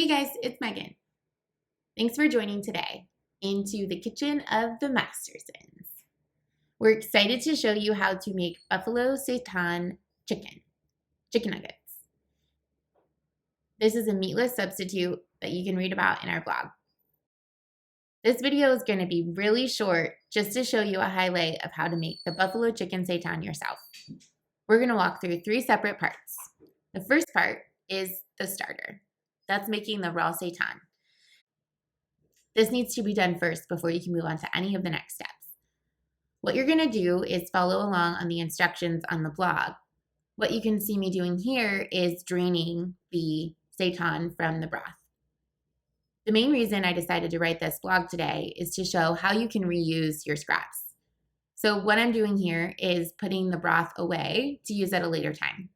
Hey guys, it's Megan. Thanks for joining today into the kitchen of the Mastersons. We're excited to show you how to make buffalo seitan chicken nuggets. This is a meatless substitute that you can read about in our blog. This video is going to be really short just to show you a highlight of how to make the buffalo chicken seitan yourself. We're going to walk through 3 separate parts. The first part is the starter. That's making the raw seitan. This needs to be done first before you can move on to any of the next steps. What you're going to do is follow along on the instructions on the blog. What you can see me doing here is draining the seitan from the broth. The main reason I decided to write this blog today is to show how you can reuse your scraps. So what I'm doing here is putting the broth away to use at a later time.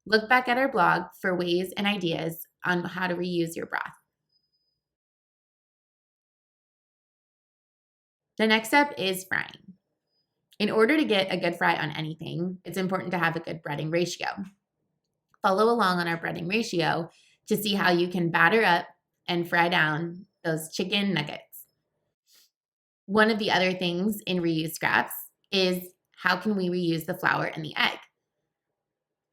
Look back at our blog for ways and ideas on how to reuse your broth. The next step is frying. In order to get a good fry on anything, it's important to have a good breading ratio. Follow along on our breading ratio to see how you can batter up and fry down those chicken nuggets. One of the other things in reuse scraps is how can we reuse the flour and the egg?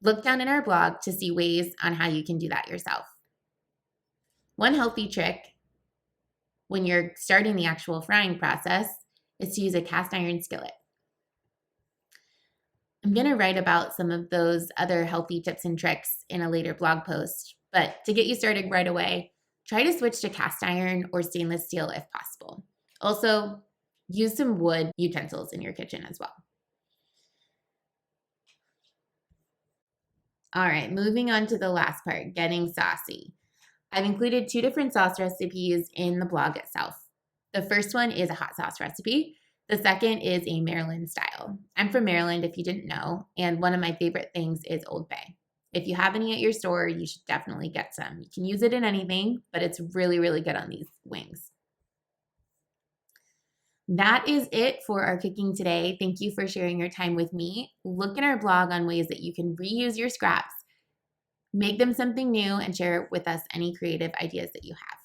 Look down in our blog to see ways on how you can do that yourself. One healthy trick when you're starting the actual frying process is to use a cast iron skillet. I'm going to write about some of those other healthy tips and tricks in a later blog post, but to get you started right away, try to switch to cast iron or stainless steel if possible. Also, use some wood utensils in your kitchen as well. All right, moving on to the last part, getting saucy. I've included 2 different sauce recipes in the blog itself. The first one is a hot sauce recipe. The second is a Maryland style. I'm from Maryland, if you didn't know, and one of my favorite things is Old Bay. If you have any at your store, you should definitely get some. You can use it in anything, but it's really, really good on these wings. That is it for our cooking today. Thank you for sharing your time with me. Look in our blog on ways that you can reuse your scraps, make them something new, and share with us any creative ideas that you have.